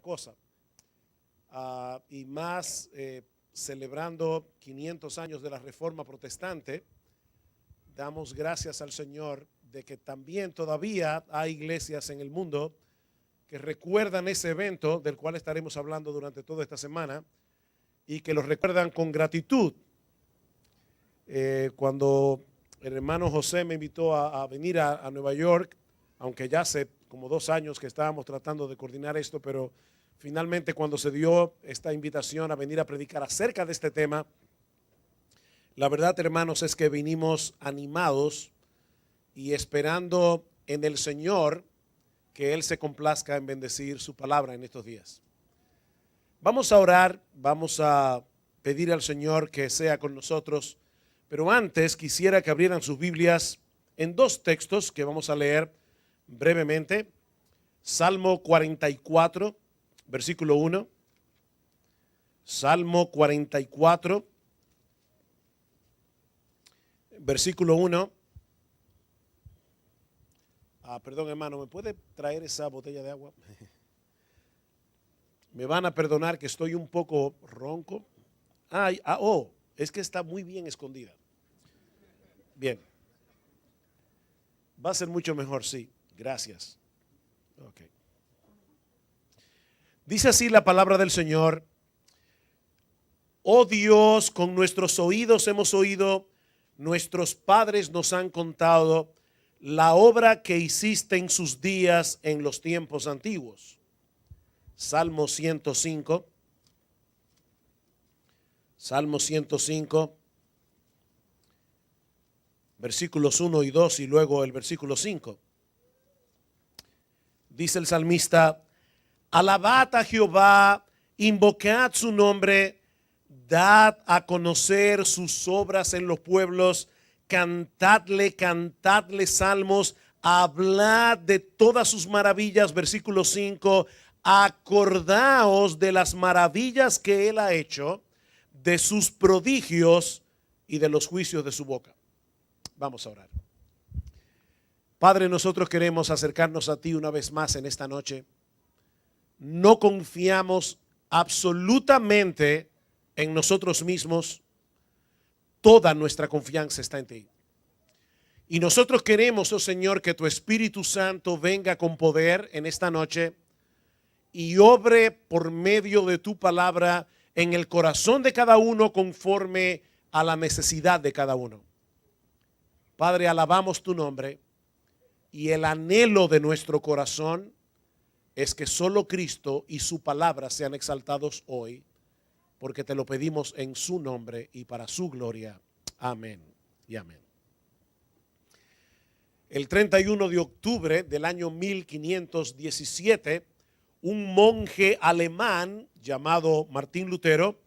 cosa. Y más celebrando 500 años de la Reforma Protestante, damos gracias al Señor de que también todavía hay iglesias en el mundo que recuerdan ese evento del cual estaremos hablando durante toda esta semana y que lo recuerdan con gratitud. Cuando el hermano José me invitó a venir a Nueva York, aunque ya hace como 2 años que estábamos tratando de coordinar esto, pero finalmente cuando se dio esta invitación a venir a predicar acerca de este tema, la verdad, hermanos, es que vinimos animados y esperando en el Señor que Él se complazca en bendecir su palabra en estos días. Vamos a orar, vamos a pedir al Señor que sea con nosotros, pero antes quisiera que abrieran sus Biblias en 2 textos que vamos a leer brevemente. Salmo 44, versículo 1. Salmo 44, versículo 1. Perdón, hermano, ¿me puede traer esa botella de agua? Me van a perdonar que estoy un poco ronco. Es que está muy bien escondida. Bien. Va a ser mucho mejor, sí. Gracias. Okay. Dice así la palabra del Señor. Oh Dios, con nuestros oídos hemos oído, nuestros padres nos han contado la obra que hiciste en sus días en los tiempos antiguos. Salmo 105. Salmo 105. Versículos 1 y 2 y luego el versículo 5. Dice el salmista: alabad a Jehová, invocad su nombre, dad a conocer sus obras en los pueblos, cantadle salmos, hablad de todas sus maravillas. Versículo 5, acordaos de las maravillas que él ha hecho, de sus prodigios y de los juicios de su boca. Vamos a orar. Padre, nosotros queremos acercarnos a ti una vez más en esta noche. No confiamos absolutamente en nosotros mismos. Toda nuestra confianza está en ti. Y nosotros queremos, oh Señor, que tu Espíritu Santo venga con poder en esta noche y obre por medio de tu palabra en el corazón de cada uno conforme a la necesidad de cada uno. Padre, alabamos tu nombre y el anhelo de nuestro corazón es que solo Cristo y su palabra sean exaltados hoy, porque te lo pedimos en su nombre y para su gloria. Amén y amén. El 31 de octubre del año 1517, un monje alemán llamado Martín Lutero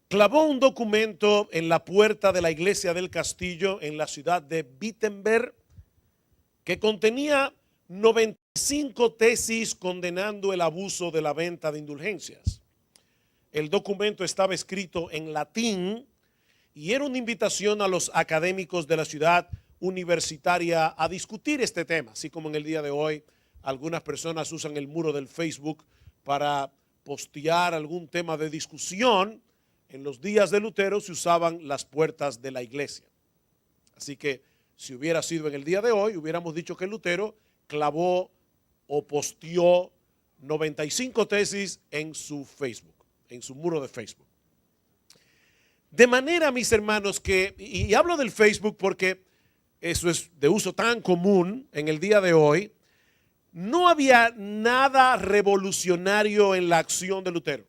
clavó un documento en la puerta de la iglesia del castillo en la ciudad de Wittenberg que contenía 95 tesis condenando el abuso de la venta de indulgencias. El documento estaba escrito en latín y era una invitación a los académicos de la ciudad universitaria a discutir este tema, así como en el día de hoy algunas personas usan el muro del Facebook para postear algún tema de discusión. En los días de Lutero se usaban las puertas de la iglesia. Así que si hubiera sido en el día de hoy, hubiéramos dicho que Lutero clavó o posteó 95 tesis en su Facebook, en su muro de Facebook. De manera, mis hermanos, que, y hablo del Facebook porque eso es de uso tan común en el día de hoy, no había nada revolucionario en la acción de Lutero.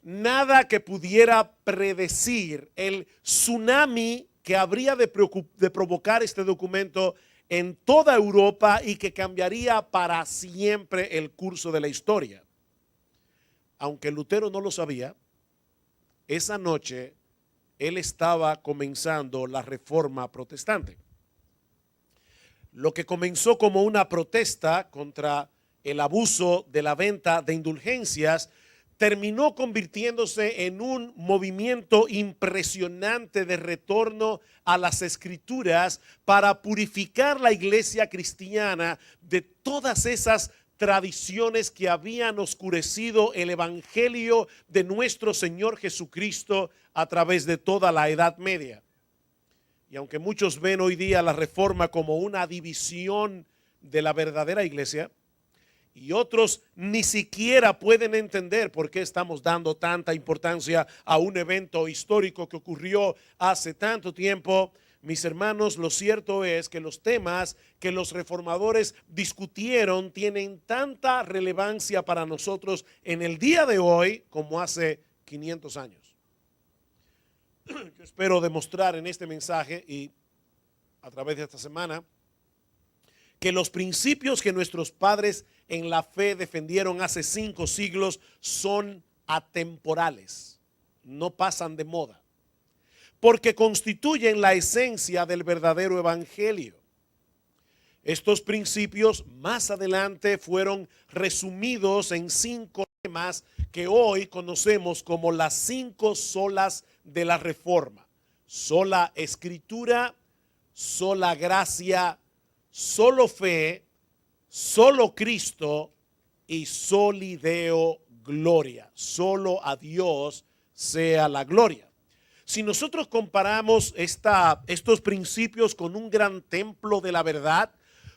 Nada que pudiera predecir el tsunami que habría de provocar este documento en toda Europa y que cambiaría para siempre el curso de la historia. Aunque Lutero no lo sabía, esa noche él estaba comenzando la Reforma Protestante. Lo que comenzó como una protesta contra el abuso de la venta de indulgencias terminó convirtiéndose en un movimiento impresionante de retorno a las Escrituras para purificar la iglesia cristiana de todas esas tradiciones que habían oscurecido el evangelio de nuestro Señor Jesucristo a través de toda la Edad Media. Y aunque muchos ven hoy día la reforma como una división de la verdadera iglesia, y otros ni siquiera pueden entender por qué estamos dando tanta importancia a un evento histórico que ocurrió hace tanto tiempo, mis hermanos, lo cierto es que los temas que los reformadores discutieron tienen tanta relevancia para nosotros en el día de hoy como hace 500 años. Yo espero demostrar en este mensaje y a través de esta semana que los principios que nuestros padres en la fe defendieron hace 5 siglos son atemporales, no pasan de moda, porque constituyen la esencia del verdadero evangelio. Estos principios más adelante fueron resumidos en 5 temas que hoy conocemos como las 5 solas de la Reforma: sola escritura, sola gracia, solo fe, solo Cristo y soli Deo gloria. Solo a Dios sea la gloria. Si nosotros comparamos estos principios con un gran templo de la verdad,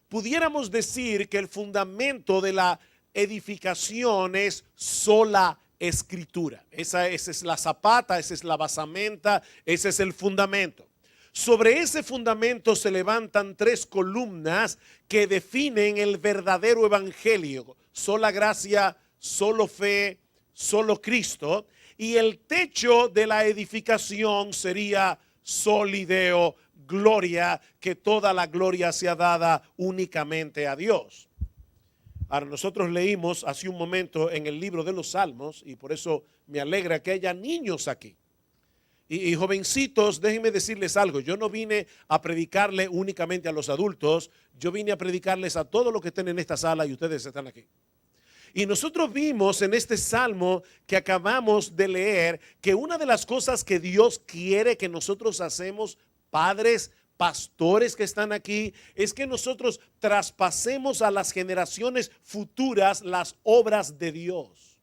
pudiéramos decir que el fundamento de la edificación es sola escritura. Esa es la zapata, esa es la basamenta, ese es el fundamento. Sobre ese fundamento se levantan 3 columnas que definen el verdadero evangelio: sola gracia, solo fe, solo Cristo. Y el techo de la edificación sería soli Deo gloria, que toda la gloria sea dada únicamente a Dios. Ahora, nosotros leímos hace un momento en el libro de los Salmos, y por eso me alegra que haya niños aquí. Y jovencitos, déjenme decirles algo: yo no vine a predicarle únicamente a los adultos, yo vine a predicarles a todos los que estén en esta sala, y ustedes están aquí. Y nosotros vimos en este salmo que acabamos de leer que una de las cosas que Dios quiere que nosotros hacemos, padres, pastores que están aquí, es que nosotros traspasemos a las generaciones futuras las obras de Dios.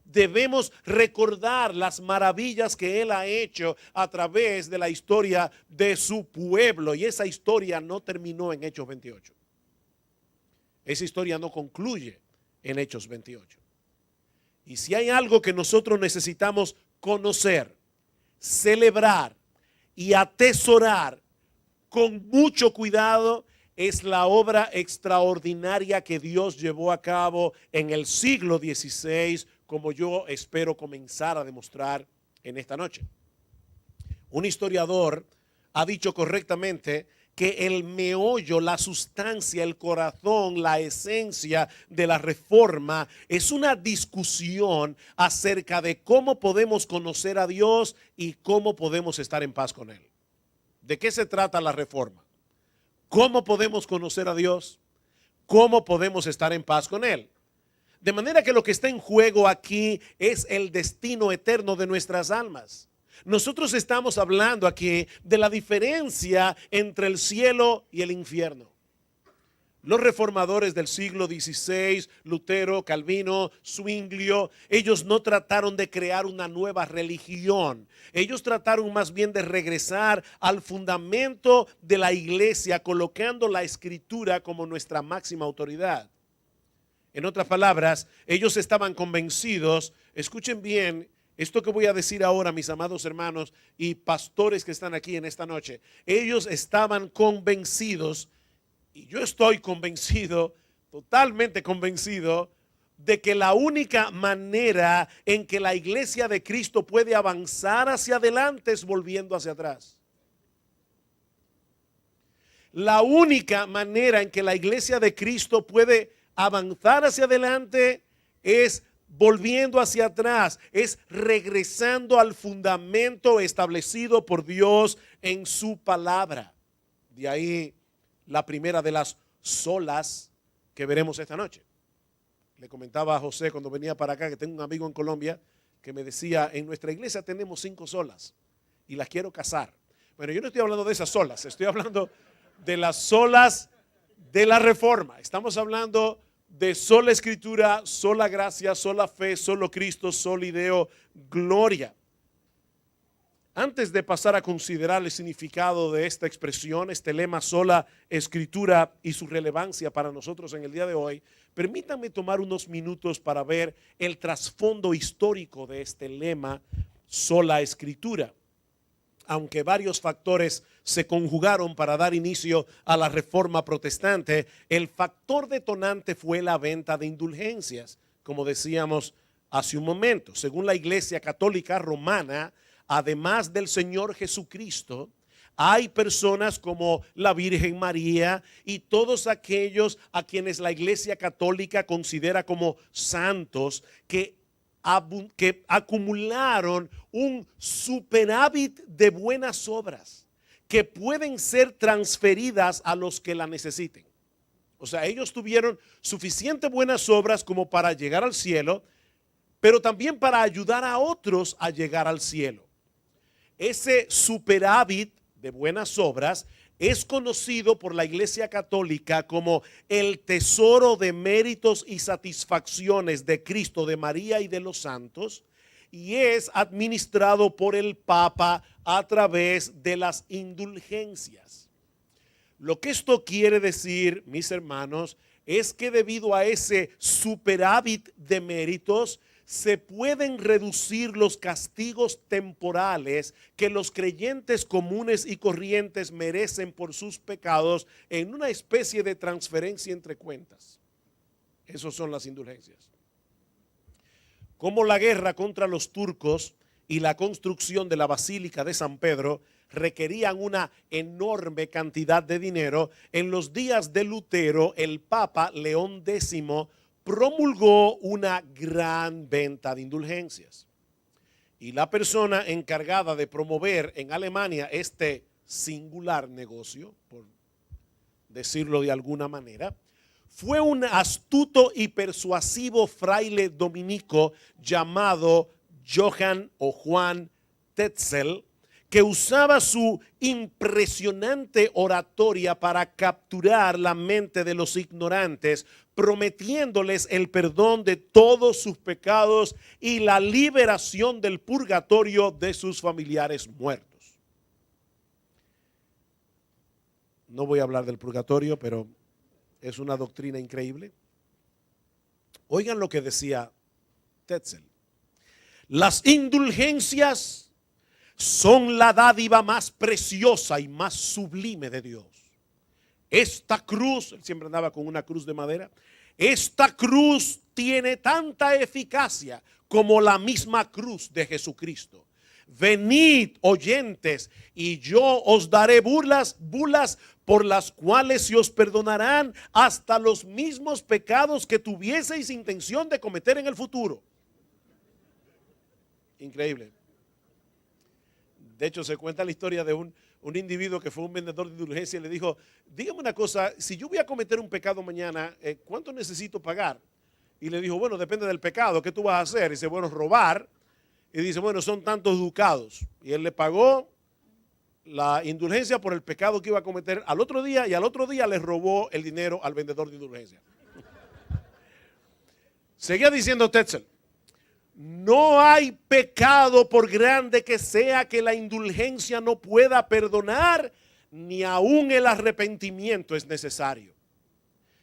Debemos recordar las maravillas que Él ha hecho a través de la historia de su pueblo. Y esa historia no terminó en Hechos 28. Esa historia no concluye en Hechos 28. Y si hay algo que nosotros necesitamos conocer, celebrar y atesorar con mucho cuidado, es la obra extraordinaria que Dios llevó a cabo en el siglo XVI, como yo espero comenzar a demostrar en esta noche. Un historiador ha dicho correctamente que el meollo, la sustancia, el corazón, la esencia de la reforma es una discusión acerca de cómo podemos conocer a Dios y cómo podemos estar en paz con Él. ¿De qué se trata la reforma? ¿Cómo podemos conocer a Dios? ¿Cómo podemos estar en paz con Él? De manera que lo que está en juego aquí es el destino eterno de nuestras almas. Nosotros estamos hablando aquí de la diferencia entre el cielo y el infierno. Los reformadores del siglo XVI, Lutero, Calvino, Zwinglio, ellos no trataron de crear una nueva religión. Ellos trataron más bien de regresar al fundamento de la iglesia, colocando la escritura como nuestra máxima autoridad. En otras palabras, ellos estaban convencidos, escuchen bien esto que voy a decir ahora, mis amados hermanos y pastores que están aquí en esta noche. Ellos estaban convencidos, y yo estoy convencido, totalmente convencido, de que la única manera en que la iglesia de Cristo puede avanzar hacia adelante es volviendo hacia atrás. La única manera en que la iglesia de Cristo puede avanzar hacia adelante es volviendo hacia atrás, es regresando al fundamento establecido por Dios en su palabra. De ahí la primera de las solas que veremos esta noche. Le comentaba a José cuando venía para acá que tengo un amigo en Colombia que me decía: en nuestra iglesia tenemos 5 solas y las quiero casar. Bueno, yo no estoy hablando de esas solas, estoy hablando de las solas de la reforma. Estamos hablando de sola escritura, sola gracia, sola fe, solo Cristo, soli Deo, gloria. Antes de pasar a considerar el significado de esta expresión, este lema sola escritura y su relevancia para nosotros en el día de hoy, permítanme tomar unos minutos para ver el trasfondo histórico de este lema sola escritura. Aunque varios factores se conjugaron para dar inicio a la reforma protestante, el factor detonante fue la venta de indulgencias, como decíamos hace un momento. Según la Iglesia Católica Romana, además del Señor Jesucristo, hay personas como la Virgen María y todos aquellos a quienes la Iglesia Católica considera como santos que acumularon un superávit de buenas obras que pueden ser transferidas a los que la necesiten. O sea, ellos tuvieron suficientes buenas obras como para llegar al cielo, pero también para ayudar a otros a llegar al cielo. Ese superávit de buenas obras es conocido por la Iglesia Católica como el tesoro de méritos y satisfacciones de Cristo, de María y de los santos, y es administrado por el Papa a través de las indulgencias. Lo que esto quiere decir, mis hermanos, es que debido a ese superávit de méritos, se pueden reducir los castigos temporales que los creyentes comunes y corrientes merecen por sus pecados en una especie de transferencia entre cuentas. Esas son las indulgencias. Como la guerra contra los turcos y la construcción de la Basílica de San Pedro requerían una enorme cantidad de dinero, en los días de Lutero, el Papa León X promulgó una gran venta de indulgencias. Y la persona encargada de promover en Alemania este singular negocio, por decirlo de alguna manera, fue un astuto y persuasivo fraile dominico llamado Johann o Juan Tetzel, que usaba su impresionante oratoria para capturar la mente de los ignorantes, prometiéndoles el perdón de todos sus pecados y la liberación del purgatorio de sus familiares muertos. No voy a hablar del purgatorio, pero es una doctrina increíble. Oigan lo que decía Tetzel. Las indulgencias son la dádiva más preciosa y más sublime de Dios. Esta cruz, él siempre andaba con una cruz de madera, esta cruz tiene tanta eficacia como la misma cruz de Jesucristo. Venid, oyentes, y yo os daré bulas por las cuales se os perdonarán hasta los mismos pecados que tuvieseis intención de cometer en el futuro. Increíble. De hecho, se cuenta la historia de un individuo que fue un vendedor de indulgencia y le dijo, dígame una cosa, si yo voy a cometer un pecado mañana, ¿cuánto necesito pagar? Y le dijo, bueno, depende del pecado, ¿qué tú vas a hacer? Y dice, bueno, robar. Y dice, bueno, son tantos ducados. Y él le pagó la indulgencia por el pecado que iba a cometer al otro día, y al otro día le robó el dinero al vendedor de indulgencia. Seguía diciendo Tetzel, no hay pecado por grande que sea que la indulgencia no pueda perdonar, ni aún el arrepentimiento es necesario.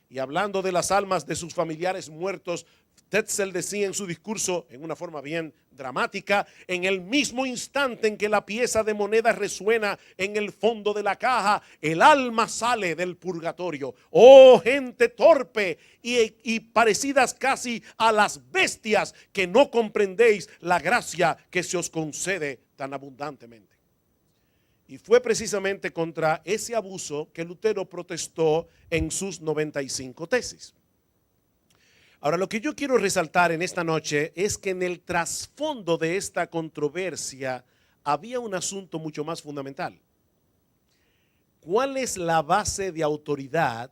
Y hablando de las almas de sus familiares muertos, Tetzel decía en su discurso, en una forma bien dramática, en el mismo instante en que la pieza de moneda resuena en el fondo de la caja, el alma sale del purgatorio. Oh, gente torpe y parecidas casi a las bestias, que no comprendéis la gracia que se os concede tan abundantemente. Y fue precisamente contra ese abuso que Lutero protestó en sus 95 tesis. Ahora, lo que yo quiero resaltar en esta noche es que en el trasfondo de esta controversia había un asunto mucho más fundamental. ¿Cuál es la base de autoridad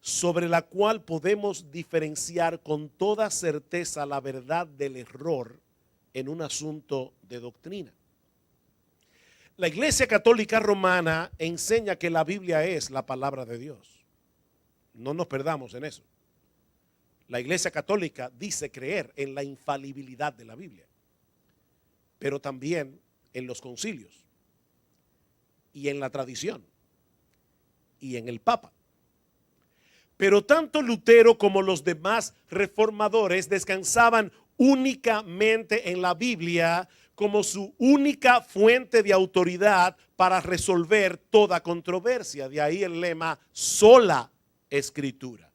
sobre la cual podemos diferenciar con toda certeza la verdad del error en un asunto de doctrina? La Iglesia Católica Romana enseña que la Biblia es la palabra de Dios. No nos perdamos en eso. La Iglesia Católica dice creer en la infalibilidad de la Biblia, pero también en los concilios y en la tradición y en el Papa. Pero tanto Lutero como los demás reformadores descansaban únicamente en la Biblia como su única fuente de autoridad para resolver toda controversia. De ahí el lema sola escritura.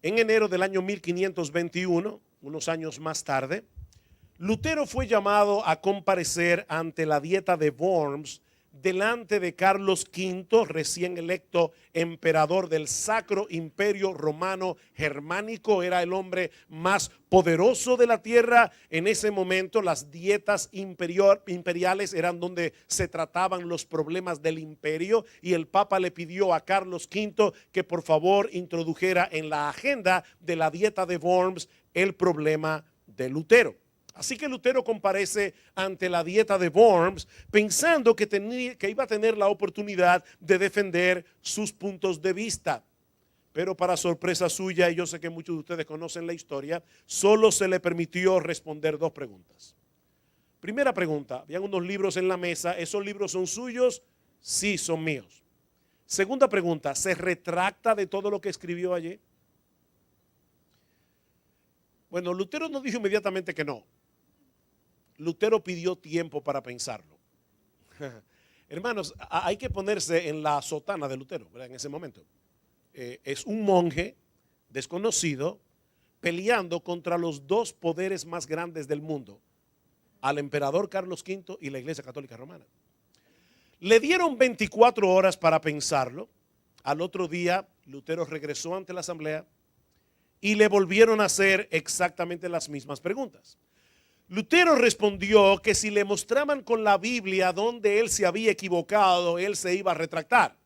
En enero del año 1521, unos años más tarde, Lutero fue llamado a comparecer ante la Dieta de Worms delante de Carlos V, recién electo emperador del Sacro Imperio Romano Germánico. Era el hombre más poderoso de la tierra. En ese momento las dietas imperiales eran donde se trataban los problemas del imperio, y el Papa le pidió a Carlos V que por favor introdujera en la agenda de la Dieta de Worms el problema de Lutero. Así que Lutero comparece ante la Dieta de Worms pensando que iba a tener la oportunidad de defender sus puntos de vista. Pero para sorpresa suya, y yo sé que muchos de ustedes conocen la historia, solo se le permitió responder dos preguntas. Primera pregunta, habían unos libros en la mesa. ¿Esos libros son suyos? Sí, son míos. Segunda pregunta, ¿se retracta de todo lo que escribió allí? Bueno, Lutero no dijo inmediatamente que no. Lutero pidió tiempo para pensarlo. Hermanos, hay que ponerse en la sotana de Lutero, ¿verdad? En ese momento. Es un monje desconocido peleando contra los dos poderes más grandes del mundo, al emperador Carlos V y la Iglesia Católica Romana. Le dieron 24 horas para pensarlo. Al otro día, Lutero regresó ante la asamblea y le volvieron a hacer exactamente las mismas preguntas. Lutero respondió que si le mostraban con la Biblia donde él se había equivocado, él se iba a retractar.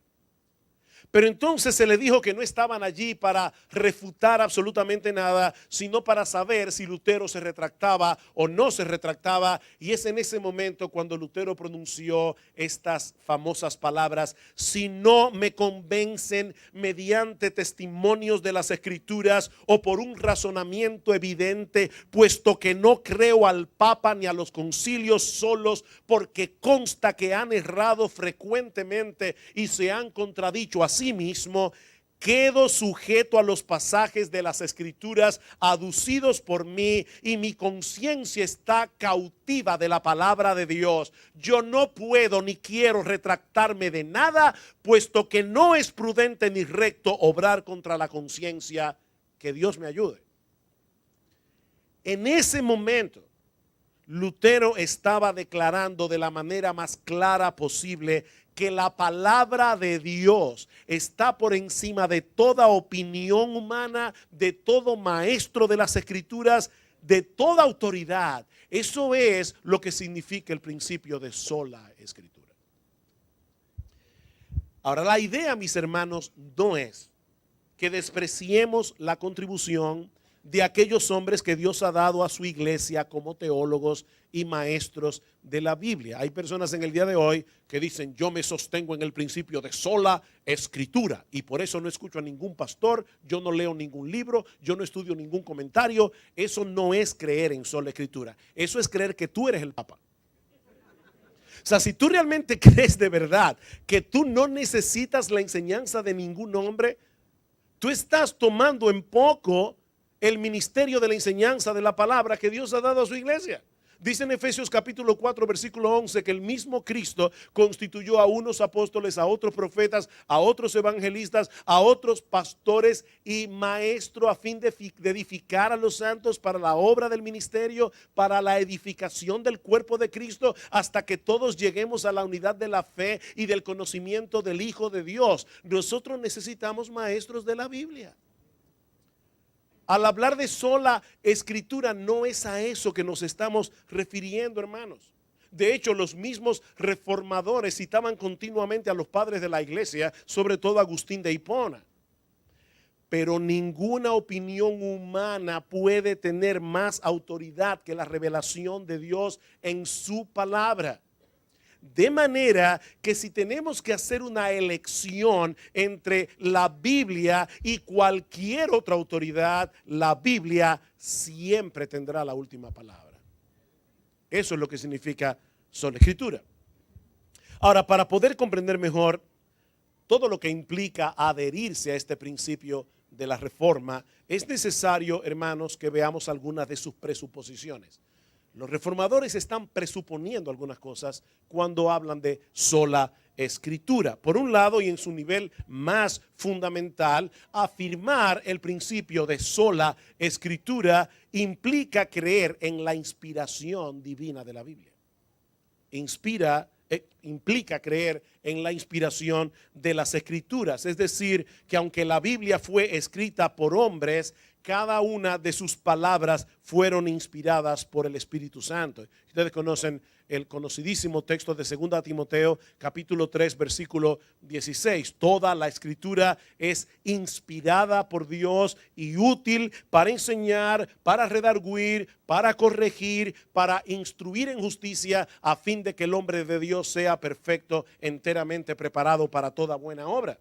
Pero entonces se le dijo que no estaban allí para refutar absolutamente nada, sino para saber si Lutero se retractaba o no se retractaba. Y es en ese momento cuando Lutero pronunció estas famosas palabras: si no me convencen mediante testimonios de las Escrituras o por un razonamiento evidente, puesto que no creo al Papa ni a los concilios solos, porque consta que han errado frecuentemente y se han contradicho a sí mismo, quedo sujeto a los pasajes de las Escrituras aducidos por mí, y mi conciencia está cautiva de la palabra de Dios. Yo no puedo ni quiero retractarme de nada, puesto que no es prudente ni recto obrar contra la conciencia. Que Dios me ayude. En ese momento, Lutero estaba declarando de la manera más clara posible que la palabra de Dios está por encima de toda opinión humana, de todo maestro de las Escrituras, de toda autoridad. Eso es lo que significa el principio de sola escritura. Ahora, la idea, mis hermanos, no es que despreciemos la contribución de aquellos hombres que Dios ha dado a su iglesia como teólogos y maestros de la Biblia. Hay personas en el día de hoy que dicen: yo me sostengo en el principio de sola escritura, y por eso no escucho a ningún pastor, yo no leo ningún libro, yo no estudio ningún comentario. Eso no es creer en sola escritura, eso es creer que tú eres el Papa. O sea, si tú realmente crees de verdad que tú no necesitas la enseñanza de ningún hombre, tú estás tomando en poco el ministerio de la enseñanza de la palabra que Dios ha dado a su iglesia. Dice en Efesios capítulo 4 versículo 11 que el mismo Cristo constituyó a unos apóstoles, a otros profetas, a otros evangelistas, a otros pastores y maestros, a fin de edificar a los santos para la obra del ministerio, para la edificación del cuerpo de Cristo, hasta que todos lleguemos a la unidad de la fe y del conocimiento del Hijo de Dios. Nosotros necesitamos maestros de la Biblia. Al hablar de sola escritura, no es a eso que nos estamos refiriendo, hermanos. De hecho, los mismos reformadores citaban continuamente a los padres de la iglesia, sobre todo Agustín de Hipona. Pero ninguna opinión humana puede tener más autoridad que la revelación de Dios en su palabra. De manera que si tenemos que hacer una elección entre la Biblia y cualquier otra autoridad, la Biblia siempre tendrá la última palabra. Eso es lo que significa sola escritura. Ahora, para poder comprender mejor todo lo que implica adherirse a este principio de la reforma, es necesario, hermanos, que veamos algunas de sus presuposiciones. Los reformadores están presuponiendo algunas cosas cuando hablan de sola escritura. Por un lado, y en su nivel más fundamental, afirmar el principio de sola escritura implica creer en la inspiración divina de la Biblia. Implica creer en la inspiración de las escrituras. Es decir, que aunque la Biblia fue escrita por hombres, cada una de sus palabras fueron inspiradas por el Espíritu Santo. Ustedes conocen el conocidísimo texto de 2 Timoteo, capítulo 3, versículo 16. Toda la escritura es inspirada por Dios y útil para enseñar, para redarguir, para corregir, para instruir en justicia, a fin de que el hombre de Dios sea perfecto, enteramente preparado para toda buena obra.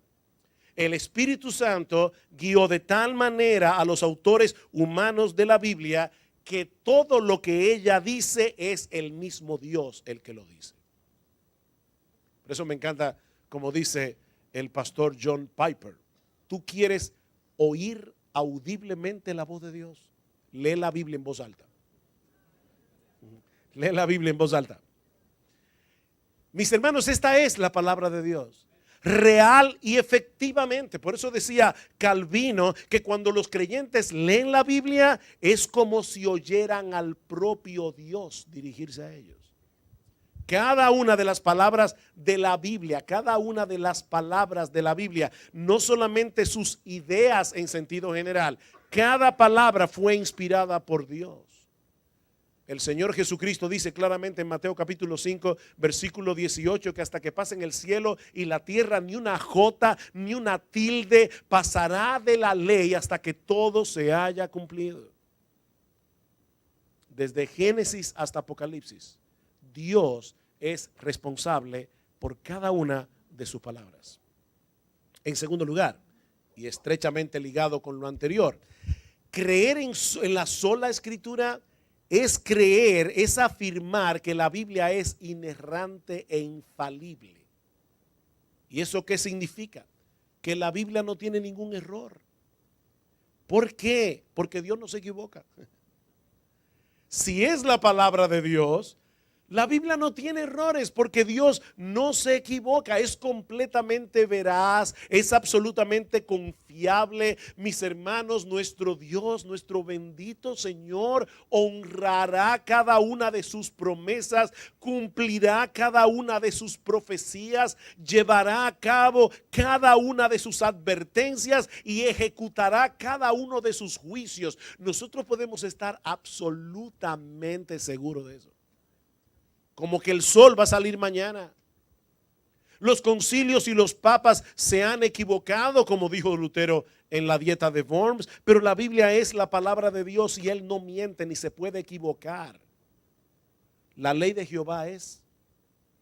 El Espíritu Santo guió de tal manera a los autores humanos de la Biblia que todo lo que ella dice es el mismo Dios el que lo dice. Por eso me encanta como dice el pastor John Piper: ¿tú quieres oír audiblemente la voz de Dios? Lee la Biblia en voz alta. Lee la Biblia en voz alta. Mis hermanos, esta es la palabra de Dios, real y efectivamente. Por eso decía Calvino que cuando los creyentes leen la Biblia es como si oyeran al propio Dios dirigirse a ellos. Cada una de las palabras de la Biblia, no solamente sus ideas en sentido general, cada palabra fue inspirada por Dios. El Señor Jesucristo dice claramente en Mateo capítulo 5, versículo 18, que hasta que pasen el cielo y la tierra, ni una jota, ni una tilde pasará de la ley hasta que todo se haya cumplido. Desde Génesis hasta Apocalipsis, Dios es responsable por cada una de sus palabras. En segundo lugar, y estrechamente ligado con lo anterior, creer en la sola escritura es creer, es afirmar que la Biblia es inerrante e infalible. ¿Y eso qué significa? Que la Biblia no tiene ningún error. ¿Por qué? Porque Dios no se equivoca. Si es la palabra de Dios, la Biblia no tiene errores porque Dios no se equivoca, es completamente veraz, es absolutamente confiable. Mis hermanos, nuestro Dios, nuestro bendito Señor, honrará cada una de sus promesas, cumplirá cada una de sus profecías, llevará a cabo cada una de sus advertencias y ejecutará cada uno de sus juicios. Nosotros podemos estar absolutamente seguros de eso. Como que el sol va a salir mañana. Los concilios y los papas se han equivocado, como dijo Lutero en la Dieta de Worms, pero la Biblia es la palabra de Dios y Él no miente ni se puede equivocar. La ley de Jehová es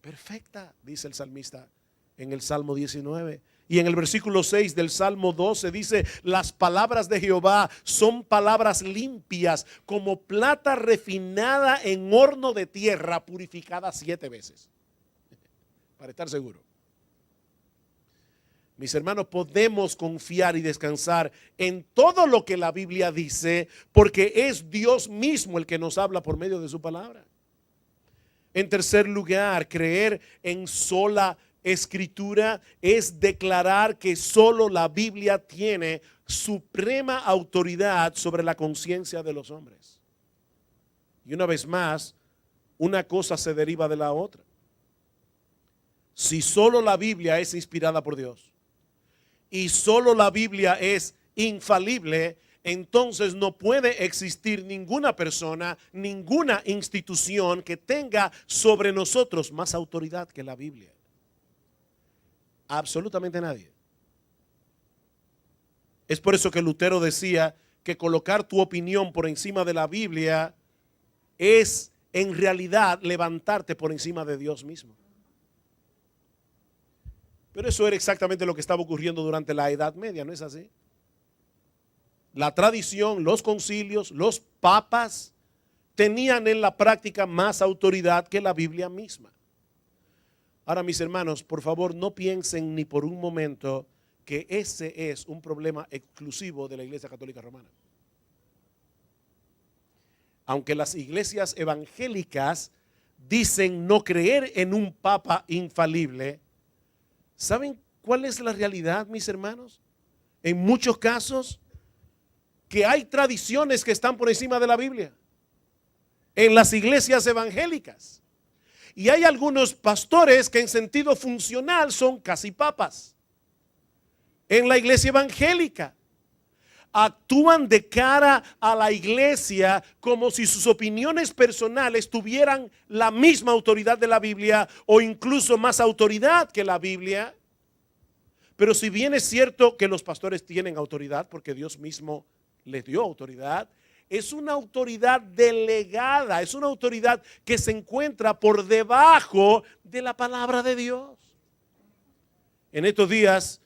perfecta, dice el salmista en el Salmo 19. Y en el versículo 6 del Salmo 12 dice: las palabras de Jehová son palabras limpias, como plata refinada en horno de tierra, purificada 7 veces. Para estar seguro. Mis hermanos, podemos confiar y descansar en todo lo que la Biblia dice, porque es Dios mismo el que nos habla por medio de su palabra. En tercer lugar, creer en sola escritura es declarar que solo la Biblia tiene suprema autoridad sobre la conciencia de los hombres. Y una vez más, una cosa se deriva de la otra. Si solo la Biblia es inspirada por Dios y solo la Biblia es infalible, entonces no puede existir ninguna persona, ninguna institución que tenga sobre nosotros más autoridad que la Biblia. Absolutamente nadie. Es por eso que Lutero decía que colocar tu opinión por encima de la Biblia es en realidad levantarte por encima de Dios mismo. Pero eso era exactamente lo que estaba ocurriendo durante la Edad Media, ¿no es así? La tradición, los concilios, los papas tenían en la práctica más autoridad que la Biblia misma. Ahora, mis hermanos, por favor, no piensen ni por un momento que ese es un problema exclusivo de la Iglesia Católica Romana. Aunque las iglesias evangélicas dicen no creer en un papa infalible, ¿saben cuál es la realidad, mis hermanos? En muchos casos, que hay tradiciones que están por encima de la Biblia en las iglesias evangélicas. Y hay algunos pastores que en sentido funcional son casi papas. En la iglesia evangélica actúan de cara a la iglesia como si sus opiniones personales tuvieran la misma autoridad de la Biblia o incluso más autoridad que la Biblia. Pero si bien es cierto que los pastores tienen autoridad porque Dios mismo les dio autoridad, es una autoridad delegada, es una autoridad que se encuentra por debajo de la palabra de Dios. En estos días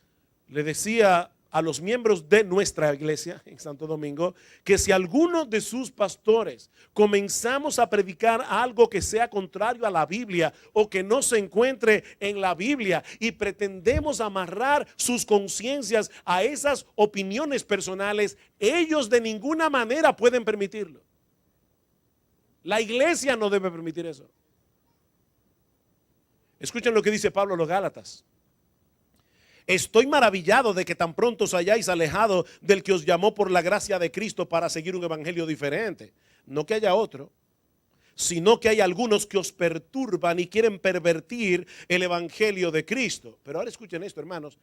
le decía a los miembros de nuestra iglesia en Santo Domingo que si alguno de sus pastores comenzamos a predicar algo que sea contrario a la Biblia o que no se encuentre en la Biblia y pretendemos amarrar sus conciencias a esas opiniones personales, ellos de ninguna manera pueden permitirlo. La iglesia no debe permitir eso. Escuchen lo que dice Pablo a los Gálatas. Estoy maravillado de que tan pronto os hayáis alejado del que os llamó por la gracia de Cristo para seguir un evangelio diferente. No que haya otro, sino que hay algunos que os perturban y quieren pervertir el evangelio de Cristo. Pero ahora escuchen esto, hermanos.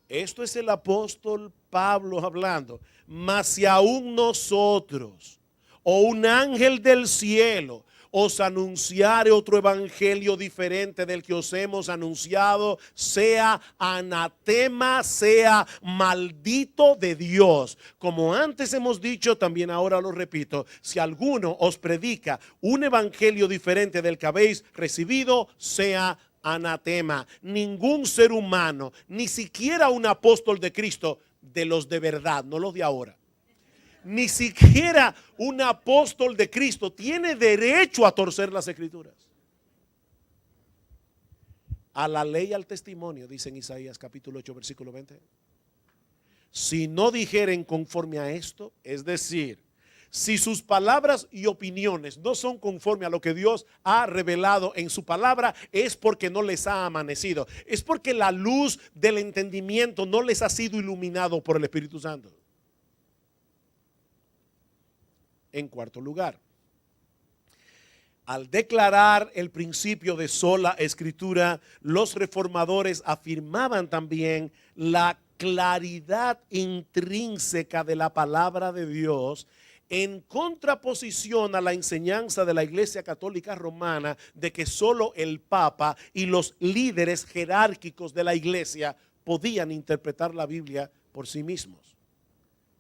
Esto es el apóstol Pablo hablando. Mas si aún nosotros o un ángel del cielo os anunciare otro evangelio diferente del que os hemos anunciado, sea anatema, sea maldito de Dios. Como antes hemos dicho, también ahora lo repito, si alguno os predica un evangelio diferente del que habéis recibido, sea anatema. Ningún ser humano, ni siquiera un apóstol de Cristo, de los de verdad, no los de ahora, ni siquiera un apóstol de Cristo tiene derecho a torcer las escrituras. A la ley y al testimonio, dice en Isaías capítulo 8 versículo 20. Si no dijeren conforme a esto, es decir, si sus palabras y opiniones no son conforme a lo que Dios ha revelado en su palabra, es porque no les ha amanecido. Es porque la luz del entendimiento no les ha sido iluminado por el Espíritu Santo. En cuarto lugar, al declarar el principio de sola escritura, los reformadores afirmaban también la claridad intrínseca de la palabra de Dios en contraposición a la enseñanza de la Iglesia Católica Romana de que solo el Papa y los líderes jerárquicos de la Iglesia podían interpretar la Biblia por sí mismos.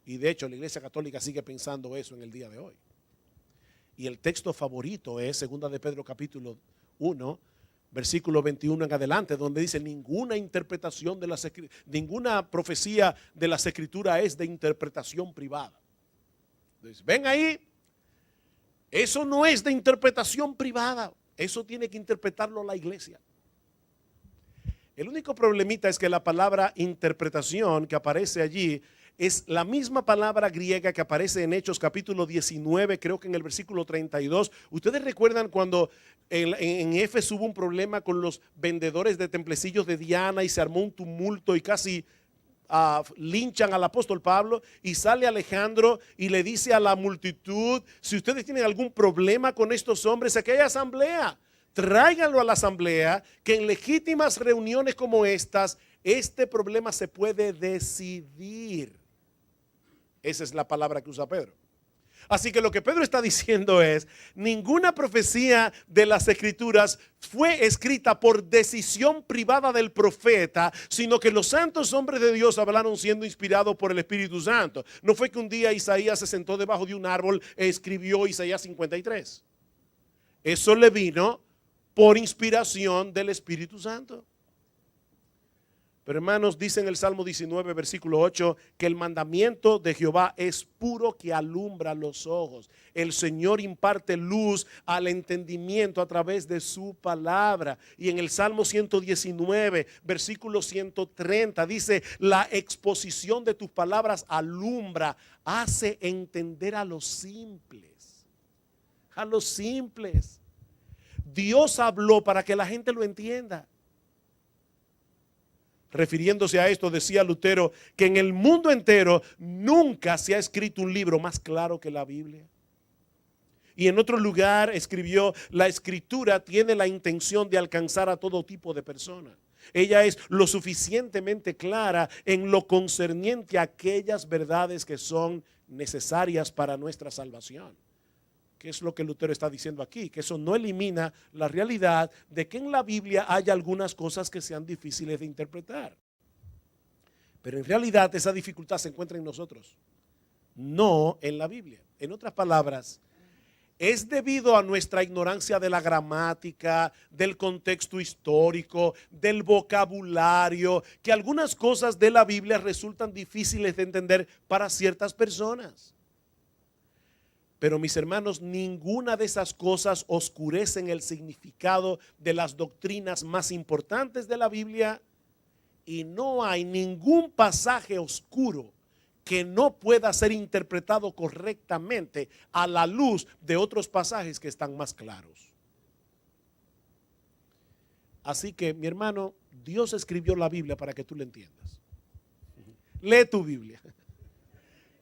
Y de hecho la Iglesia Católica sigue pensando eso en el día de hoy. Y el texto favorito es 2 de Pedro capítulo 1, versículo 21 en adelante, donde dice ninguna interpretación de ninguna profecía de las escrituras es de interpretación privada. Entonces, ven ahí, eso no es de interpretación privada, eso tiene que interpretarlo la iglesia. El único problemita es que la palabra interpretación que aparece allí es la misma palabra griega que aparece en Hechos capítulo 19, creo que en el versículo 32. Ustedes recuerdan cuando en Éfeso hubo un problema con los vendedores de templecillos de Diana y se armó un tumulto y casi linchan al apóstol Pablo, y sale Alejandro y le dice a la multitud: si ustedes tienen algún problema con estos hombres, aquí hay asamblea, tráiganlo a la asamblea, que en legítimas reuniones como estas, este problema se puede decidir. Esa es la palabra que usa Pedro. Así que lo que Pedro está diciendo es: ninguna profecía de las escrituras fue escrita por decisión privada del profeta, sino que los santos hombres de Dios hablaron siendo inspirados por el Espíritu Santo. No fue que un día Isaías se sentó debajo de un árbol e escribió Isaías 53. Eso le vino por inspiración del Espíritu Santo. Pero hermanos, dice en el Salmo 19, versículo 8, que el mandamiento de Jehová es puro que alumbra los ojos. El Señor imparte luz al entendimiento a través de su palabra. Y en el Salmo 119, versículo 130, dice, la exposición de tus palabras alumbra, hace entender a los simples. A los simples. Dios habló para que la gente lo entienda. Refiriéndose a esto, decía Lutero que en el mundo entero nunca se ha escrito un libro más claro que la Biblia. Y en otro lugar escribió, la escritura tiene la intención de alcanzar a todo tipo de personas. Ella es lo suficientemente clara en lo concerniente a aquellas verdades que son necesarias para nuestra salvación. ¿Qué es lo que Lutero está diciendo aquí? Que eso no elimina la realidad de que en la Biblia hay algunas cosas que sean difíciles de interpretar. Pero en realidad esa dificultad se encuentra en nosotros, no en la Biblia. En otras palabras, es debido a nuestra ignorancia de la gramática, del contexto histórico, del vocabulario, que algunas cosas de la Biblia resultan difíciles de entender para ciertas personas. Pero mis hermanos, ninguna de esas cosas oscurecen el significado de las doctrinas más importantes de la Biblia, y no hay ningún pasaje oscuro que no pueda ser interpretado correctamente a la luz de otros pasajes que están más claros. Así que, mi hermano, Dios escribió la Biblia para que tú la entiendas. Lee tu Biblia.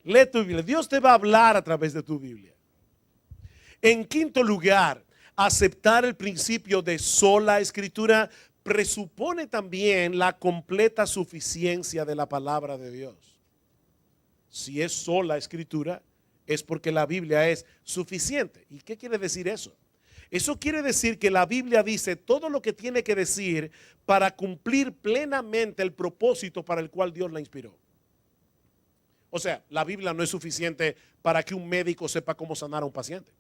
Lee tu Biblia. Dios te va a hablar a través de tu Biblia. En quinto lugar, aceptar el principio de sola escritura presupone también la completa suficiencia de la palabra de Dios. Si es sola escritura, es porque la Biblia es suficiente. ¿Y qué quiere decir eso? Eso quiere decir que la Biblia dice todo lo que tiene que decir para cumplir plenamente el propósito para el cual Dios la inspiró. O sea, la Biblia no es suficiente para que un médico sepa cómo sanar a un paciente.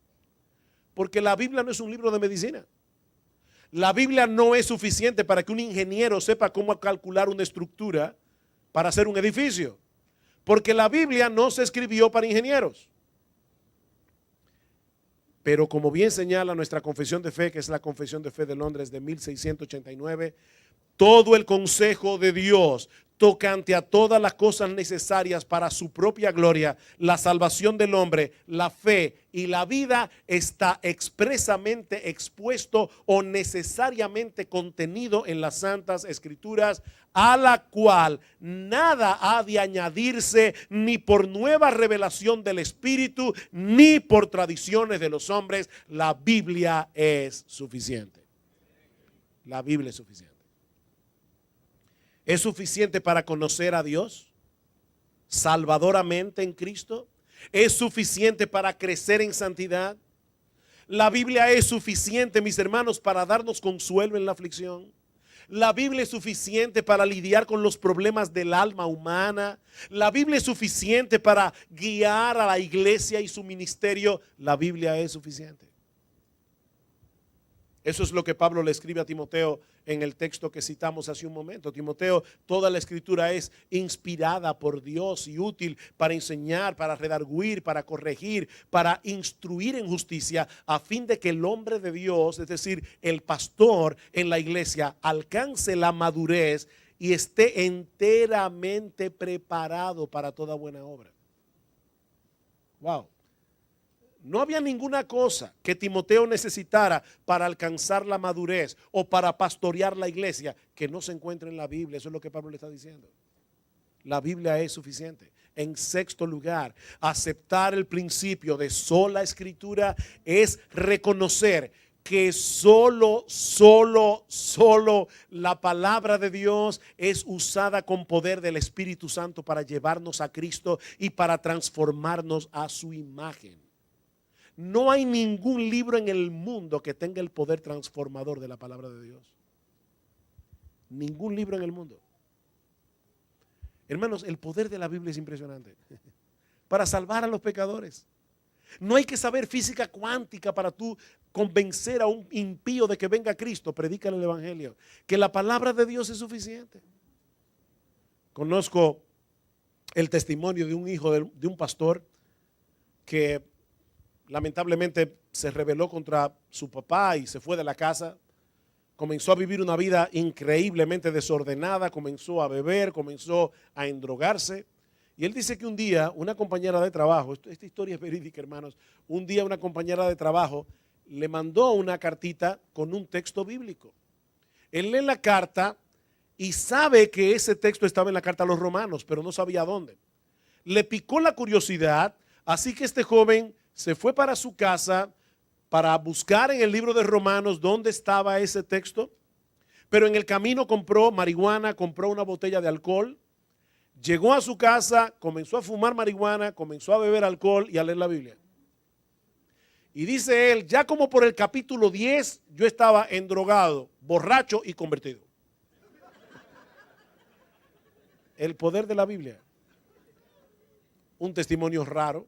Porque la Biblia no es un libro de medicina. La Biblia no es suficiente para que un ingeniero sepa cómo calcular una estructura para hacer un edificio. Porque la Biblia no se escribió para ingenieros. Pero como bien señala nuestra confesión de fe, que es la Confesión de Fe de Londres de 1689, todo el consejo de Dios tocante a todas las cosas necesarias para su propia gloria, la salvación del hombre, la fe y la vida está expresamente expuesto o necesariamente contenido en las Santas Escrituras, a la cual nada ha de añadirse ni por nueva revelación del Espíritu ni por tradiciones de los hombres. La Biblia es suficiente. La Biblia es suficiente. ¿Es suficiente para conocer a Dios salvadoramente en Cristo? ¿Es suficiente para crecer en santidad? La Biblia es suficiente, mis hermanos, para darnos consuelo en la aflicción. La Biblia es suficiente para lidiar con los problemas del alma humana. La Biblia es suficiente para guiar a la iglesia y su ministerio. La Biblia es suficiente. Eso es lo que Pablo le escribe a Timoteo en el texto que citamos hace un momento. Timoteo, toda la escritura es inspirada por Dios y útil para enseñar, para redarguir, para corregir, para instruir en justicia, a fin de que el hombre de Dios, es decir, el pastor en la iglesia, alcance la madurez y esté enteramente preparado para toda buena obra. Wow. No había ninguna cosa que Timoteo necesitara para alcanzar la madurez o para pastorear la iglesia que no se encuentre en la Biblia. Eso es lo que Pablo le está diciendo. La Biblia es suficiente. En sexto lugar, aceptar el principio de sola escritura es reconocer que solo la palabra de Dios es usada con poder del Espíritu Santo para llevarnos a Cristo y para transformarnos a su imagen. No hay ningún libro en el mundo que tenga el poder transformador de la palabra de Dios. Ningún libro en el mundo. Hermanos, el poder de la Biblia es impresionante. Para salvar a los pecadores. No hay que saber física cuántica para tú convencer a un impío de que venga a Cristo. Predícale el evangelio. Que la palabra de Dios es suficiente. Conozco el testimonio de un hijo de un pastor que lamentablemente se rebeló contra su papá y se fue de la casa. Comenzó a vivir una vida increíblemente desordenada, comenzó a beber, comenzó a endrogarse. Y él dice que un día una compañera de trabajo, esta historia es verídica, hermanos, un día una compañera de trabajo le mandó una cartita con un texto bíblico. Él lee la carta y sabe que ese texto estaba en la carta a los romanos, pero no sabía dónde. Le picó la curiosidad, así que este joven se fue para su casa para buscar en el libro de Romanos dónde estaba ese texto, pero en el camino compró marihuana, compró una botella de alcohol, llegó a su casa, comenzó a fumar marihuana, comenzó a beber alcohol y a leer la Biblia. Y dice él, ya como por el capítulo 10 yo estaba endrogado, borracho y convertido. El poder de la Biblia. Un testimonio raro.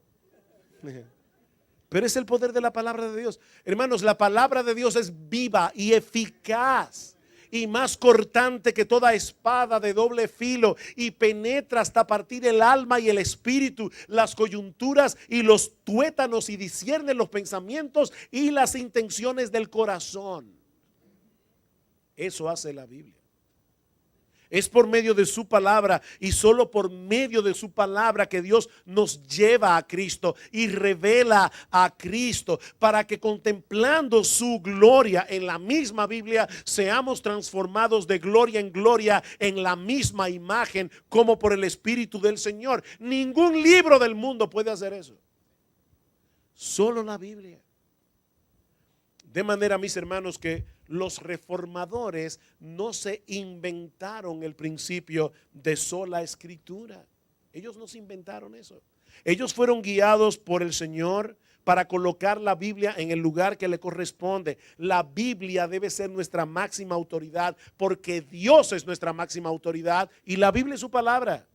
Pero es el poder de la palabra de Dios. Hermanos, la palabra de Dios es viva y eficaz y más cortante que toda espada de doble filo y penetra hasta partir el alma y el espíritu, las coyunturas y los tuétanos y discierne los pensamientos y las intenciones del corazón. Eso hace la Biblia. Es por medio de su palabra y solo por medio de su palabra que Dios nos lleva a Cristo y revela a Cristo para que contemplando su gloria en la misma Biblia seamos transformados de gloria en gloria en la misma imagen como por el Espíritu del Señor. Ningún libro del mundo puede hacer eso. Solo la Biblia. De manera, mis hermanos, que los reformadores no se inventaron el principio de sola escritura. Ellos no se inventaron eso. Ellos fueron guiados por el Señor para colocar la Biblia en el lugar que le corresponde. La Biblia debe ser nuestra máxima autoridad porque Dios es nuestra máxima autoridad y la Biblia es su palabra.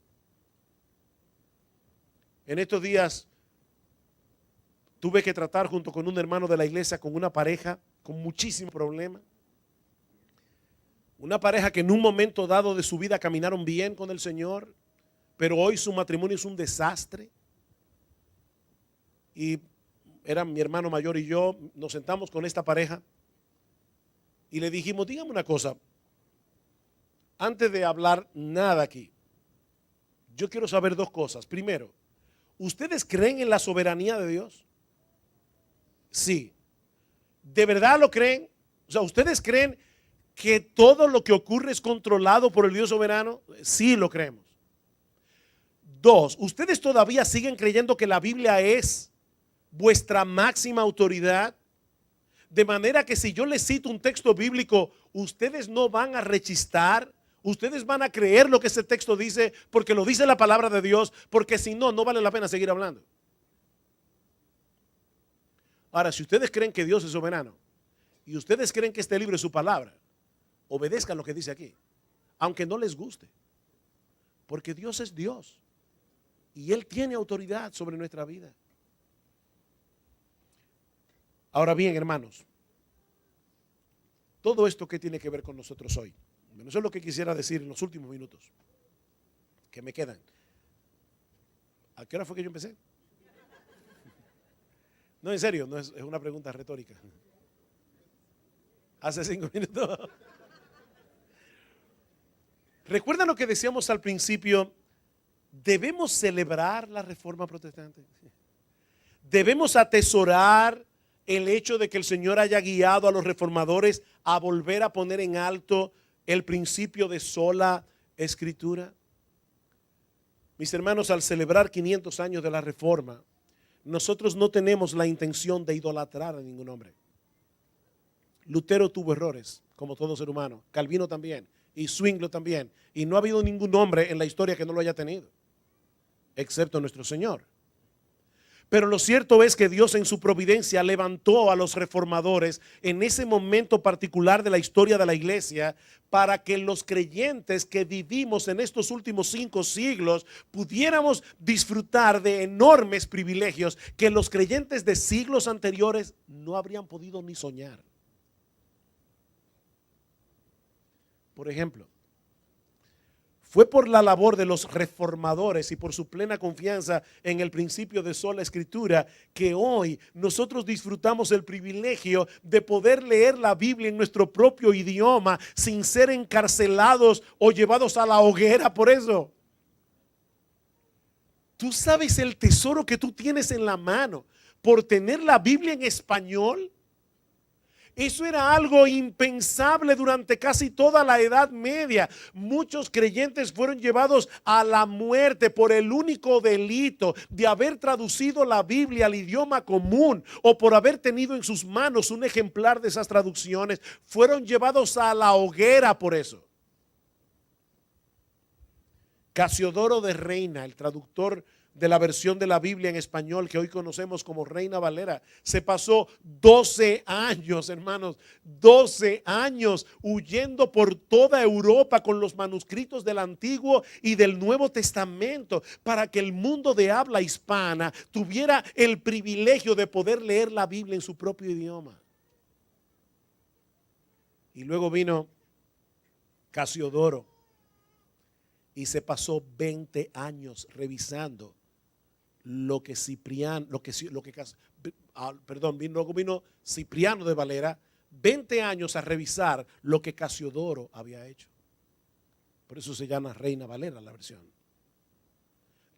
En estos días tuve que tratar junto con un hermano de la iglesia con una pareja con muchísimo problema. Una pareja que en un momento dado de su vida caminaron bien con el Señor, pero hoy su matrimonio es un desastre. Y era mi hermano mayor y yo, nos sentamos con esta pareja y le dijimos, dígame una cosa, antes de hablar nada aquí, yo quiero saber dos cosas. Primero, ¿ustedes creen en la soberanía de Dios? Sí. ¿De verdad lo creen? O sea, ¿ustedes creen que todo lo que ocurre es controlado por el Dios soberano? Sí, lo creemos. Dos, ¿ustedes todavía siguen creyendo que la Biblia es vuestra máxima autoridad? De manera que si yo les cito un texto bíblico, ustedes no van a rechistar, ustedes van a creer lo que ese texto dice porque lo dice la palabra de Dios, porque si no, no vale la pena seguir hablando. Ahora, si ustedes creen que Dios es soberano y ustedes creen que este libro es su palabra, obedezcan lo que dice aquí, aunque no les guste, porque Dios es Dios y Él tiene autoridad sobre nuestra vida. Ahora bien, hermanos, todo esto que tiene que ver con nosotros hoy, eso es lo que quisiera decir en los últimos minutos que me quedan. ¿A qué hora fue que yo empecé? No, en serio, no es una pregunta retórica. Hace 5 minutos. ¿Recuerdan lo que decíamos al principio? Debemos celebrar la Reforma Protestante. Debemos atesorar el hecho de que el Señor haya guiado a los reformadores a volver a poner en alto el principio de sola escritura. Mis hermanos, al celebrar 500 años de la Reforma, nosotros no tenemos la intención de idolatrar a ningún hombre. Lutero tuvo errores, como todo ser humano. Calvino también. Y Zwinglio también. Y no ha habido ningún hombre en la historia que no lo haya tenido, excepto nuestro Señor. Pero lo cierto es que Dios en su providencia levantó a los reformadores en ese momento particular de la historia de la iglesia para que los creyentes que vivimos en estos últimos 5 siglos pudiéramos disfrutar de enormes privilegios que los creyentes de siglos anteriores no habrían podido ni soñar. Por ejemplo, Fue por la labor de los reformadores y por su plena confianza en el principio de sola escritura que hoy nosotros disfrutamos el privilegio de poder leer la Biblia en nuestro propio idioma sin ser encarcelados o llevados a la hoguera por eso. Tú sabes el tesoro que tú tienes en la mano por tener la Biblia en español. Eso era algo impensable durante casi toda la Edad Media. Muchos creyentes fueron llevados a la muerte por el único delito de haber traducido la Biblia al idioma común o por haber tenido en sus manos un ejemplar de esas traducciones. Fueron llevados a la hoguera por eso. Casiodoro de Reina, el traductor de la versión de la Biblia en español que hoy conocemos como Reina Valera, se pasó 12 años, hermanos, 12 años huyendo por toda Europa con los manuscritos del Antiguo y del Nuevo Testamento para que el mundo de habla hispana tuviera el privilegio de poder leer la Biblia en su propio idioma. Y luego vino Casiodoro y se pasó 20 años revisando luego vino Cipriano de Valera, 20 años a revisar lo que Casiodoro había hecho. Por eso se llama Reina Valera la versión.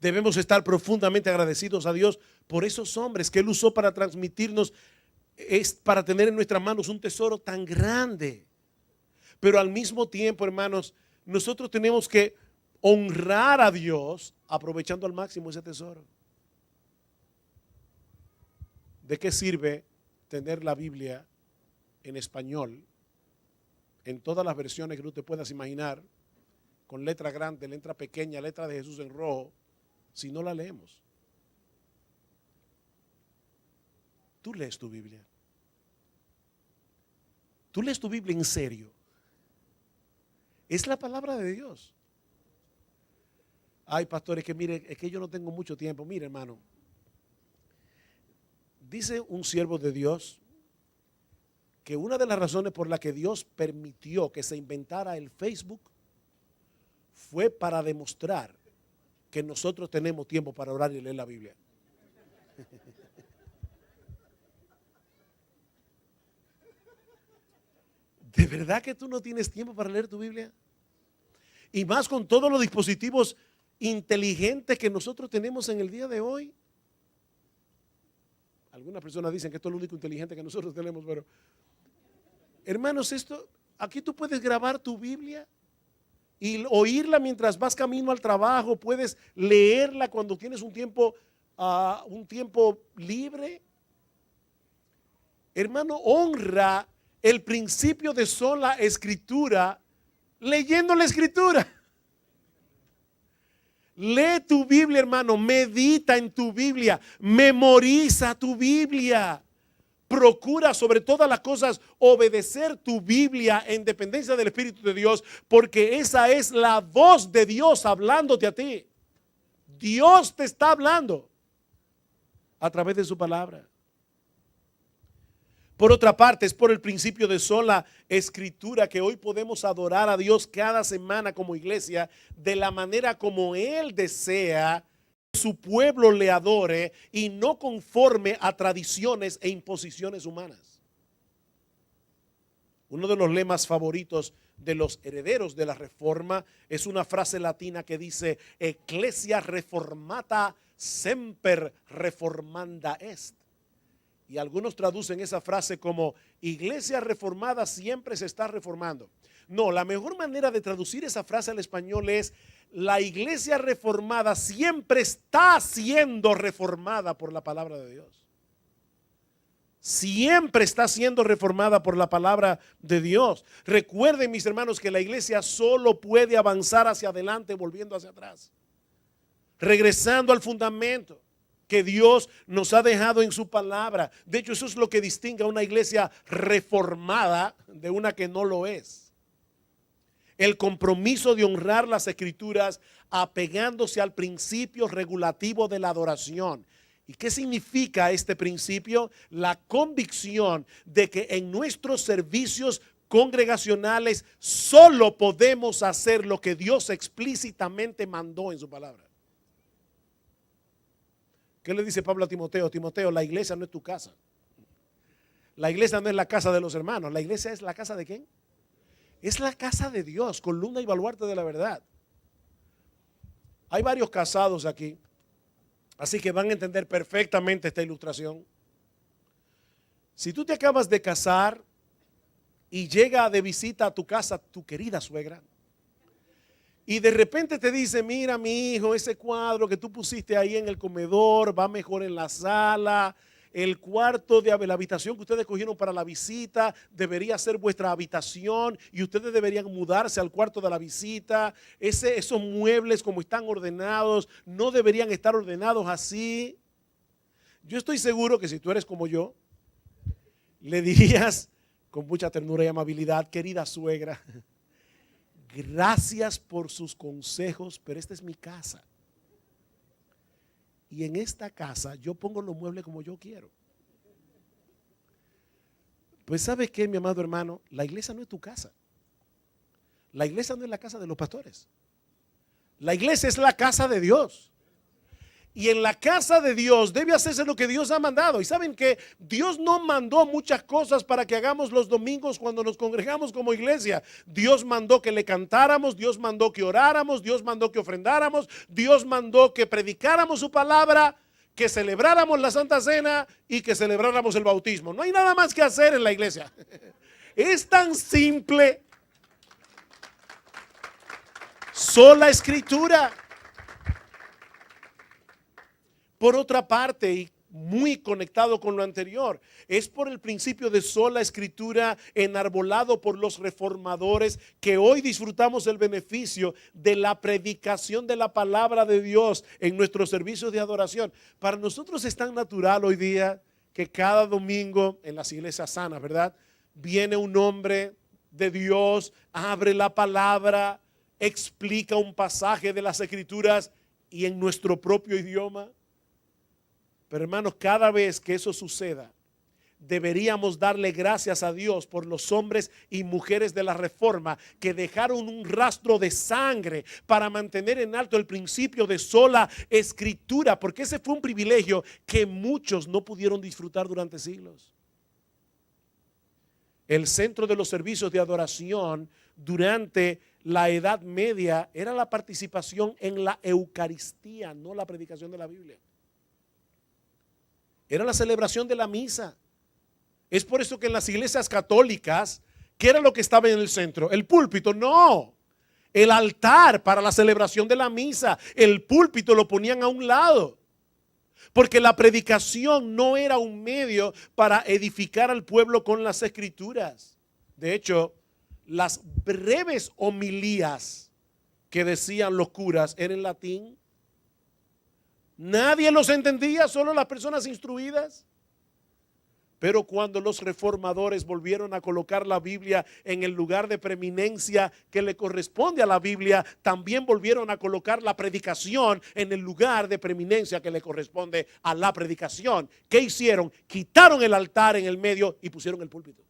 Debemos estar profundamente agradecidos a Dios por esos hombres que Él usó para transmitirnos, para tener en nuestras manos un tesoro tan grande. Pero al mismo tiempo, hermanos, nosotros tenemos que honrar a Dios aprovechando al máximo ese tesoro. ¿De qué sirve tener la Biblia en español, en todas las versiones que tú te puedas imaginar, con letra grande, letra pequeña, letra de Jesús en rojo, si no la leemos? Tú lees tu Biblia. Tú lees tu Biblia en serio. Es la palabra de Dios. Ay, pastor, es que yo no tengo mucho tiempo. Mire, hermano, dice un siervo de Dios que una de las razones por las que Dios permitió que se inventara el Facebook fue para demostrar que nosotros tenemos tiempo para orar y leer la Biblia. ¿De verdad que tú no tienes tiempo para leer tu Biblia? Y más con todos los dispositivos inteligentes que nosotros tenemos en el día de hoy. Algunas personas dicen que esto es lo único inteligente que nosotros tenemos, pero hermanos, aquí tú puedes grabar tu Biblia y oírla mientras vas camino al trabajo, puedes leerla cuando tienes un tiempo libre. Hermano, honra el principio de sola escritura leyendo la escritura. Lee tu Biblia, hermano, medita en tu Biblia, memoriza tu Biblia. Procura sobre todas las cosas obedecer tu Biblia en dependencia del Espíritu de Dios, porque esa es la voz de Dios hablándote a ti. Dios te está hablando a través de su palabra. Por otra parte, es por el principio de sola escritura que hoy podemos adorar a Dios cada semana como iglesia de la manera como Él desea que su pueblo le adore y no conforme a tradiciones e imposiciones humanas. Uno de los lemas favoritos de los herederos de la Reforma es una frase latina que dice: Ecclesia reformata semper reformanda est. Y algunos traducen esa frase como iglesia reformada siempre se está reformando. No, la mejor manera de traducir esa frase al español es: la iglesia reformada siempre está siendo reformada por la palabra de Dios. Siempre está siendo reformada por la palabra de Dios. Recuerden, mis hermanos, que la iglesia solo puede avanzar hacia adelante volviendo hacia atrás, regresando al fundamento que Dios nos ha dejado en su palabra. De hecho, eso es lo que distingue a una iglesia reformada de una que no lo es. El compromiso de honrar las escrituras apegándose al principio regulativo de la adoración. ¿Y qué significa este principio? La convicción de que en nuestros servicios congregacionales, solo podemos hacer lo que Dios explícitamente mandó en su palabra. ¿Qué le dice Pablo a Timoteo? Timoteo, la iglesia no es tu casa. La iglesia no es la casa de los hermanos. La iglesia es la casa de ¿quién? Es la casa de Dios, columna y baluarte de la verdad. Hay varios casados aquí, así que van a entender perfectamente esta ilustración. Si tú te acabas de casar y llega de visita a tu casa tu querida suegra, y de repente te dice, mira mi hijo, ese cuadro que tú pusiste ahí en el comedor va mejor en la sala. El cuarto de la habitación que ustedes cogieron para la visita debería ser vuestra habitación y ustedes deberían mudarse al cuarto de la visita. Esos muebles como están ordenados no deberían estar ordenados así. Yo estoy seguro que si tú eres como yo, le dirías con mucha ternura y amabilidad, querida suegra, gracias por sus consejos, pero esta es mi casa. Y en esta casa yo pongo los muebles como yo quiero. Pues ¿sabes qué, mi amado hermano? La iglesia no es tu casa. La iglesia no es la casa de los pastores. La iglesia es la casa de Dios. Y en la casa de Dios debe hacerse lo que Dios ha mandado. Y saben que Dios no mandó muchas cosas para que hagamos los domingos cuando nos congregamos como iglesia. Dios mandó que le cantáramos, Dios mandó que oráramos, Dios mandó que ofrendáramos, Dios mandó que predicáramos su palabra, que celebráramos la Santa Cena y que celebráramos el bautismo. No hay nada más que hacer en la iglesia. Es tan simple. Sola escritura. Por otra parte, y muy conectado con lo anterior, es por el principio de sola escritura enarbolado por los reformadores que hoy disfrutamos el beneficio de la predicación de la palabra de Dios en nuestros servicios de adoración. Para nosotros es tan natural hoy día que cada domingo en las iglesias sanas, ¿verdad? Viene un hombre de Dios, abre la palabra, explica un pasaje de las escrituras y en nuestro propio idioma. Pero hermanos, cada vez que eso suceda, deberíamos darle gracias a Dios por los hombres y mujeres de la Reforma que dejaron un rastro de sangre para mantener en alto el principio de sola escritura, porque ese fue un privilegio que muchos no pudieron disfrutar durante siglos. El centro de los servicios de adoración durante la Edad Media era la participación en la Eucaristía, no la predicación de la Biblia. Era la celebración de la misa. Es por eso que en las iglesias católicas, ¿qué era lo que estaba en el centro? El púlpito, no. El altar para la celebración de la misa. El púlpito lo ponían a un lado. Porque la predicación no era un medio para edificar al pueblo con las escrituras. De hecho, las breves homilías que decían los curas eran en latín. Nadie los entendía, solo las personas instruidas. Pero cuando los reformadores volvieron a colocar la Biblia en el lugar de preeminencia que le corresponde a la Biblia, también volvieron a colocar la predicación en el lugar de preeminencia que le corresponde a la predicación. ¿Qué hicieron? Quitaron el altar en el medio y pusieron el púlpito.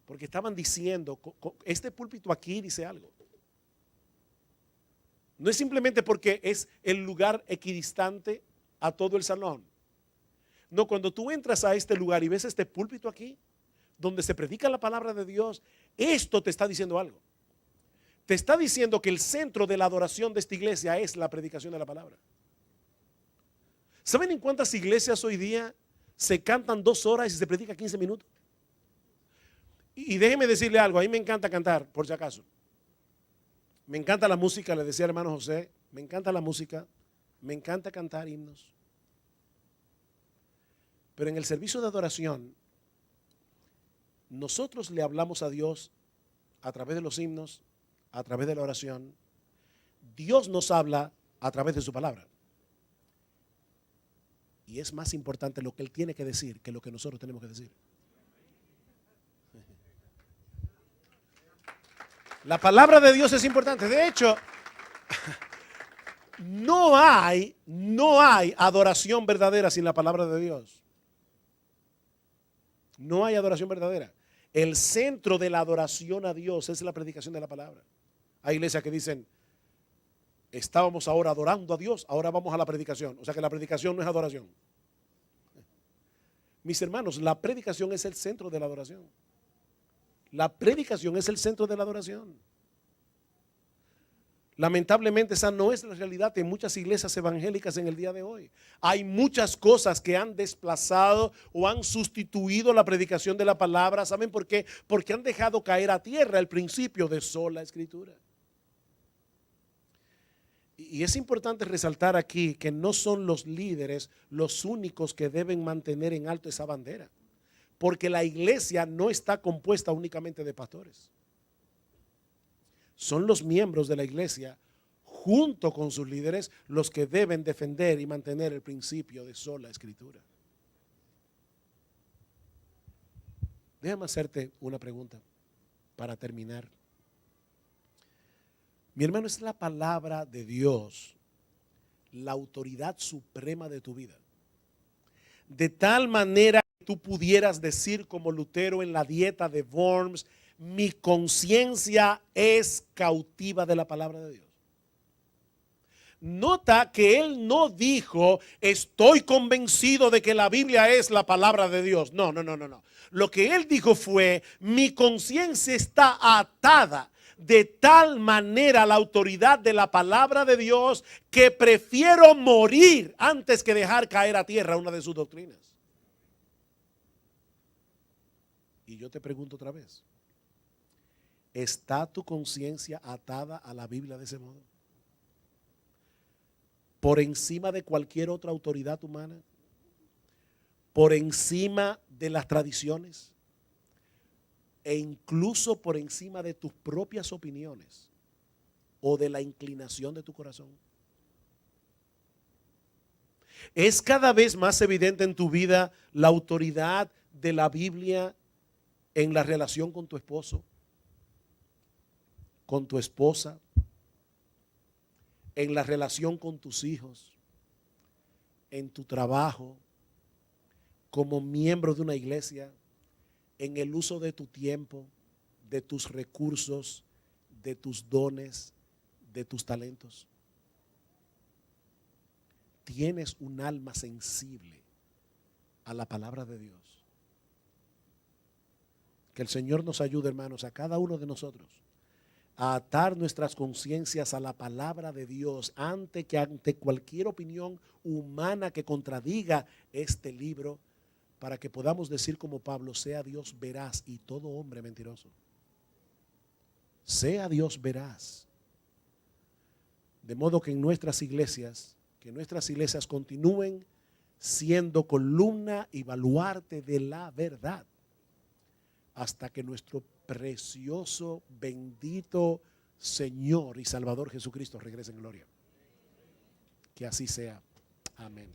Porque estaban diciendo, este púlpito aquí dice algo. No es simplemente porque es el lugar equidistante a todo el salón. No, cuando tú entras a este lugar y ves este púlpito aquí, donde se predica la palabra de Dios, esto te está diciendo algo. Te está diciendo que el centro de la adoración de esta iglesia es la predicación de la palabra. ¿Saben en cuántas iglesias hoy día se cantan 2 horas y se predica 15 minutos? Y déjeme decirle algo, a mí me encanta cantar, por si acaso. Me encanta la música, le decía el hermano José, me encanta la música, me encanta cantar himnos. Pero en el servicio de adoración, nosotros le hablamos a Dios a través de los himnos, a través de la oración. Dios nos habla a través de su palabra. Y es más importante lo que Él tiene que decir que lo que nosotros tenemos que decir. La palabra de Dios es importante. De hecho, no hay adoración verdadera sin la palabra de Dios. No hay adoración verdadera. El centro de la adoración a Dios es la predicación de la palabra. Hay iglesias que dicen, estábamos ahora adorando a Dios, ahora vamos a la predicación. O sea que la predicación no es adoración. Mis hermanos, la predicación es el centro de la adoración. La predicación es el centro de la adoración. Lamentablemente esa no es la realidad en muchas iglesias evangélicas en el día de hoy. Hay muchas cosas que han desplazado o han sustituido la predicación de la palabra. ¿Saben por qué? Porque han dejado caer a tierra el principio de sola escritura. Y es importante resaltar aquí que no son los líderes los únicos que deben mantener en alto esa bandera. Porque la iglesia no está compuesta únicamente de pastores. Son los miembros de la iglesia, junto con sus líderes, los que deben defender y mantener el principio de sola escritura. Déjame hacerte una pregunta para terminar. Mi hermano, es la palabra de Dios la autoridad suprema de tu vida. De tal manera que tú pudieras decir como Lutero en la dieta de Worms, mi conciencia es cautiva de la palabra de Dios. Nota que él no dijo, estoy convencido de que la Biblia es la palabra de Dios. No. Lo que él dijo fue, mi conciencia está atada de tal manera a la autoridad de la palabra de Dios que prefiero morir antes que dejar caer a tierra una de sus doctrinas. Y yo te pregunto otra vez, ¿está tu conciencia atada a la Biblia de ese modo? Por encima de cualquier otra autoridad humana, por encima de las tradiciones e incluso por encima de tus propias opiniones o de la inclinación de tu corazón. Es cada vez más evidente en tu vida la autoridad de la Biblia en la relación con tu esposo, con tu esposa, en la relación con tus hijos, en tu trabajo, como miembro de una iglesia, en el uso de tu tiempo, de tus recursos, de tus dones, de tus talentos. Tienes un alma sensible a la palabra de Dios. Que el Señor nos ayude, hermanos, a cada uno de nosotros a atar nuestras conciencias a la palabra de Dios ante cualquier opinión humana que contradiga este libro, para que podamos decir como Pablo, sea Dios veraz y todo hombre mentiroso. Sea Dios veraz. De modo que en nuestras iglesias, que nuestras iglesias continúen siendo columna y baluarte de la verdad, hasta que nuestro precioso, bendito Señor y Salvador Jesucristo regrese en gloria. Que así sea. Amén.